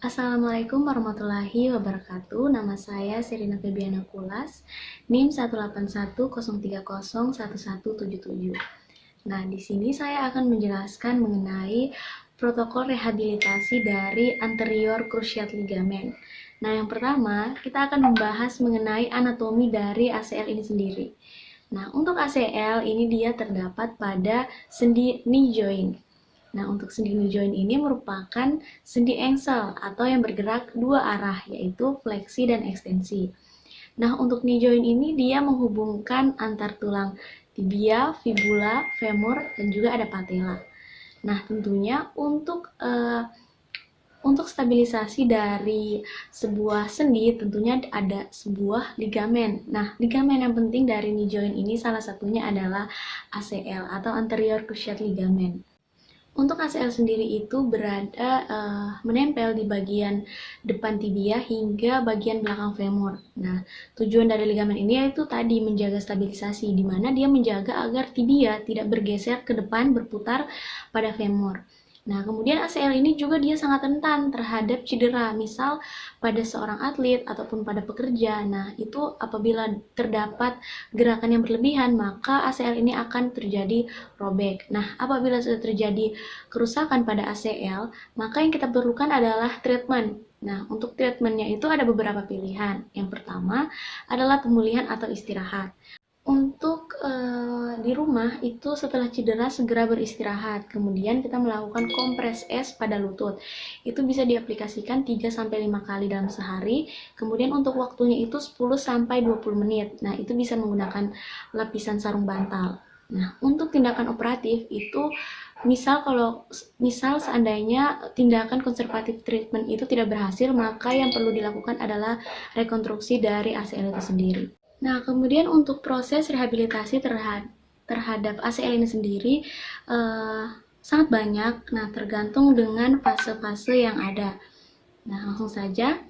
Assalamualaikum warahmatullahi wabarakatuh. Nama saya Serina Febiana Kulas, NIM 18103011177. Nah, di sini saya akan menjelaskan mengenai protokol rehabilitasi dari anterior cruciate ligament. Nah, yang pertama, kita akan membahas mengenai anatomi dari ACL ini sendiri. Nah, untuk ACL ini dia terdapat pada sendi knee joint. Nah, untuk sendi knee joint ini merupakan sendi engsel atau yang bergerak dua arah, yaitu fleksi dan ekstensi. Nah, untuk knee joint ini dia menghubungkan antar tulang tibia, fibula, femur, dan juga ada patella. Nah, tentunya untuk stabilisasi dari sebuah sendi tentunya ada sebuah ligamen. Nah, ligamen yang penting dari knee joint ini salah satunya adalah ACL atau anterior cruciate ligament. Untuk ACL sendiri itu berada menempel di bagian depan tibia hingga bagian belakang femur. Nah, tujuan dari ligamen ini yaitu tadi menjaga stabilisasi, di mana dia menjaga agar tibia tidak bergeser ke depan berputar pada femur. Nah, kemudian ACL ini juga dia sangat rentan terhadap cedera, misal pada seorang atlet ataupun pada pekerja. Nah, itu apabila terdapat gerakan yang berlebihan, maka ACL ini akan terjadi robek. Nah, apabila sudah terjadi kerusakan pada ACL, maka yang kita perlukan adalah treatment. Nah, untuk treatmentnya itu ada beberapa pilihan. Yang pertama adalah pemulihan atau istirahat. Untuk di rumah itu setelah cedera segera beristirahat. Kemudian kita melakukan kompres es pada lutut. Itu bisa diaplikasikan 3-5 kali dalam sehari. Kemudian untuk waktunya itu 10-20 menit. Nah, itu bisa menggunakan lapisan sarung bantal. Nah, untuk tindakan operatif itu misal seandainya tindakan konservatif treatment itu tidak berhasil, maka yang perlu dilakukan adalah rekonstruksi dari ACL itu sendiri. Nah, kemudian untuk proses rehabilitasi terhadap ACL ini sendiri sangat banyak. Nah, tergantung dengan fase-fase yang ada. Nah, langsung saja.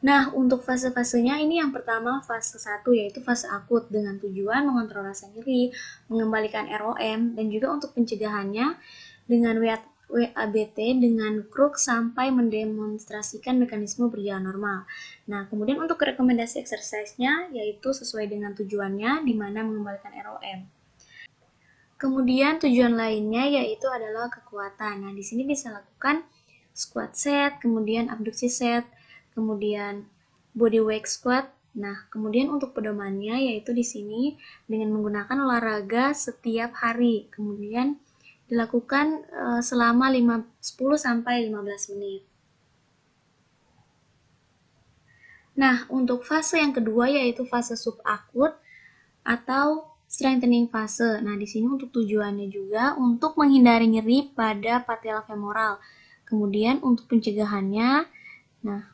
Nah, untuk fase-fasenya ini yang pertama fase 1 yaitu fase akut dengan tujuan mengontrol rasa nyeri, mengembalikan ROM, dan juga untuk pencegahannya dengan WABT dengan kruk sampai mendemonstrasikan mekanisme berjalan normal. Nah, kemudian untuk rekomendasi exercise-nya yaitu sesuai dengan tujuannya di mana mengembalikan ROM. Kemudian tujuan lainnya yaitu adalah kekuatan. Nah, di sini bisa lakukan squat set, kemudian abduksi set, kemudian body weight squat. Nah, kemudian untuk pedomannya yaitu di sini dengan menggunakan olahraga setiap hari. Kemudian dilakukan selama 10-15 menit. Nah, untuk fase yang kedua yaitu fase subakut atau strengthening fase. Nah, di sini untuk tujuannya juga untuk menghindari nyeri pada patella femoral. Kemudian untuk pencegahannya, nah,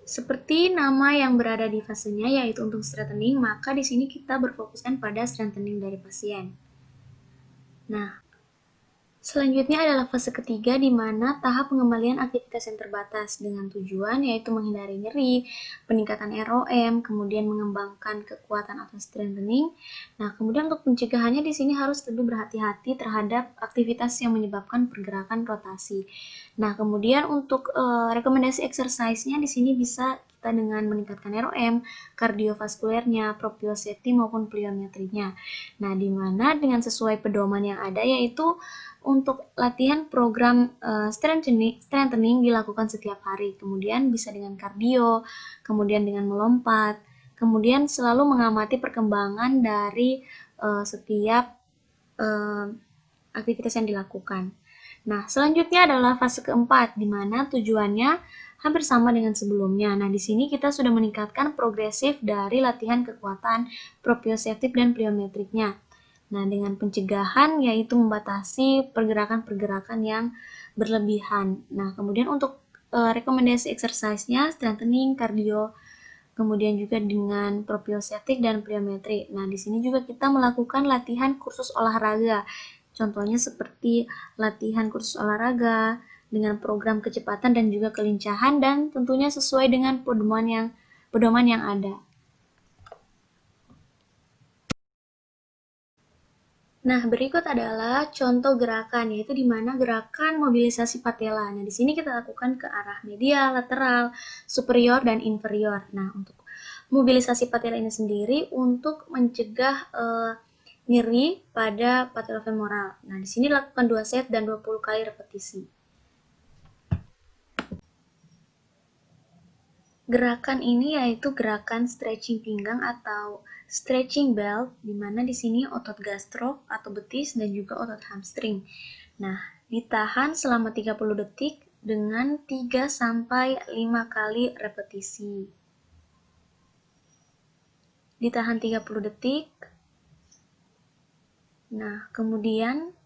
seperti nama yang berada di fasenya yaitu untuk strengthening, maka di sini kita berfokuskan pada strengthening dari pasien. Nah, selanjutnya adalah fase ketiga di mana tahap pengembalian aktivitas yang terbatas dengan tujuan yaitu menghindari nyeri, peningkatan ROM, kemudian mengembangkan kekuatan atau strengthening. Nah, kemudian untuk pencegahannya di sini harus lebih berhati-hati terhadap aktivitas yang menyebabkan pergerakan rotasi. Nah, kemudian untuk rekomendasi exercise-nya di sini bisa kita dengan meningkatkan ROM, kardiovaskulernya, propriocepti maupun pliometrinya. Nah, di mana dengan sesuai pedoman yang ada yaitu untuk latihan program strengthening dilakukan setiap hari. Kemudian bisa dengan kardio, kemudian dengan melompat, kemudian selalu mengamati perkembangan dari setiap aktivitas yang dilakukan. Nah, selanjutnya adalah fase keempat, di mana tujuannya hampir sama dengan sebelumnya. Nah, di sini kita sudah meningkatkan progresif dari latihan kekuatan proprioceptif dan pliometriknya. Nah, dengan pencegahan yaitu membatasi pergerakan-pergerakan yang berlebihan. Nah, kemudian untuk rekomendasi exercise-nya strengthening, cardio, kemudian juga dengan proprioceptif dan pliometri. Nah, di sini juga kita melakukan latihan kursus olahraga. Contohnya seperti latihan kursus olahraga dengan program kecepatan dan juga kelincahan dan tentunya sesuai dengan pedoman yang ada. Nah, berikut adalah contoh gerakan, yaitu di mana gerakan mobilisasi patella. Nah, di sini kita lakukan ke arah medial, lateral, superior, dan inferior. Nah, untuk mobilisasi patella ini sendiri untuk mencegah nyeri pada patellofemoral. Nah, di sini lakukan 2 set dan 20 kali repetisi. Gerakan ini yaitu gerakan stretching pinggang atau stretching belt, di mana di sini otot gastro atau betis dan juga otot hamstring. Nah, ditahan selama 30 detik dengan 3 sampai 5 kali repetisi. Ditahan 30 detik. Nah, kemudian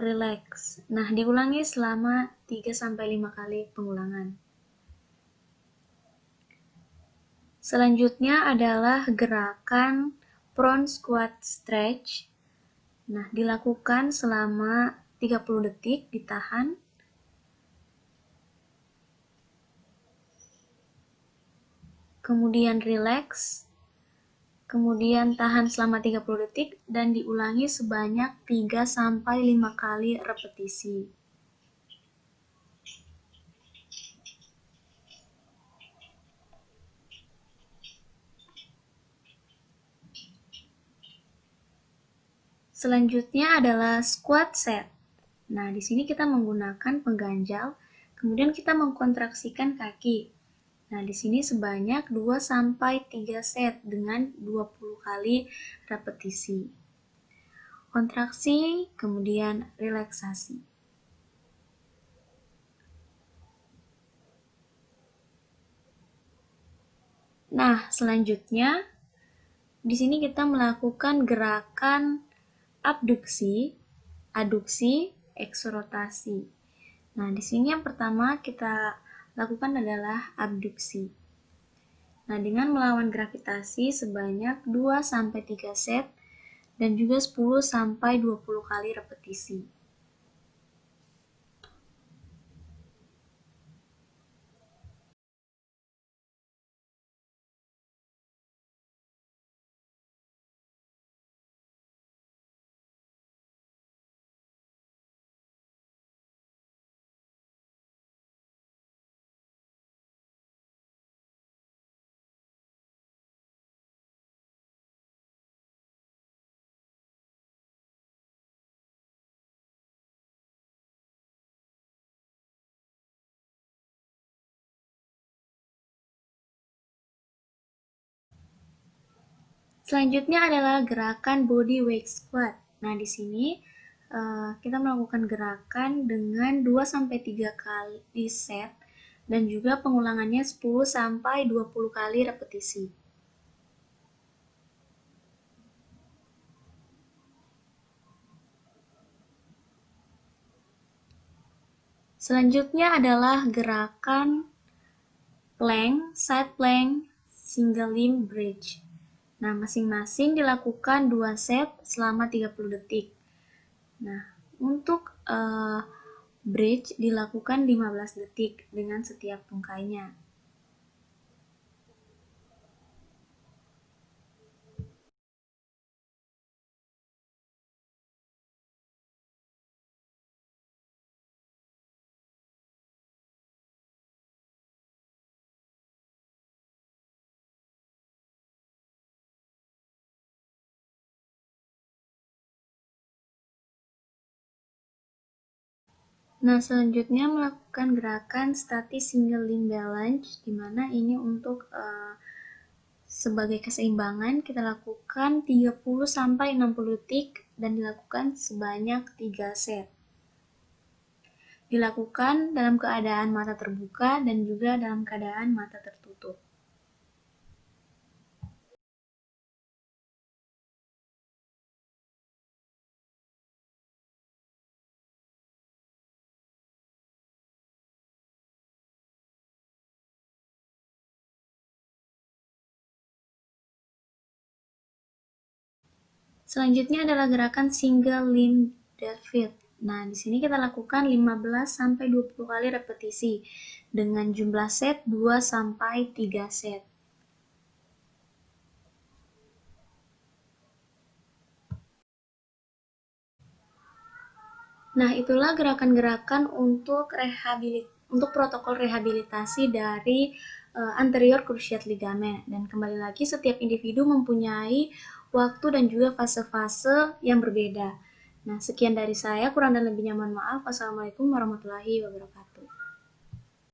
relax. Nah, diulangi selama 3 sampai 5 kali pengulangan. Selanjutnya adalah gerakan front squat stretch. Nah, dilakukan selama 30 detik, ditahan. Kemudian relax. Kemudian tahan selama 30 detik dan diulangi sebanyak 3 sampai 5 kali repetisi. Selanjutnya adalah squat set. Nah, di sini kita menggunakan pengganjal, kemudian kita mengkontraksikan kaki. Nah, di sini sebanyak 2 sampai 3 set dengan 20 kali repetisi. Kontraksi, kemudian relaksasi. Nah, selanjutnya di sini kita melakukan gerakan abduksi, aduksi, eksorotasi. Nah, di sini yang pertama kita lakukan adalah abduksi. Nah, dengan melawan gravitasi sebanyak 2 sampai 3 set dan juga 10 sampai 20 kali repetisi. Selanjutnya adalah gerakan body weight squat. Nah, di sini kita melakukan gerakan dengan 2 sampai 3 kali set dan juga pengulangannya 10 sampai 20 kali repetisi. Selanjutnya adalah gerakan plank, side plank, single limb bridge. Nah, masing-masing dilakukan 2 set selama 30 detik. Nah, untuk bridge dilakukan 15 detik dengan setiap tungkainya. Nah, selanjutnya melakukan gerakan statis single limb balance, di mana ini untuk sebagai keseimbangan kita lakukan 30 sampai 60 detik dan dilakukan sebanyak 3 set. Dilakukan dalam keadaan mata terbuka dan juga dalam keadaan mata tertutup. Selanjutnya adalah gerakan single limb deadlift. Nah, di sini kita lakukan 15 sampai 20 kali repetisi dengan jumlah set 2 sampai 3 set. Nah, itulah gerakan-gerakan untuk protokol rehabilitasi dari anterior cruciate ligament. Dan kembali lagi, setiap individu mempunyai waktu dan juga fase-fase yang berbeda. Nah, sekian dari saya, kurang dan lebihnya mohon maaf. Wassalamualaikum warahmatullahi wabarakatuh.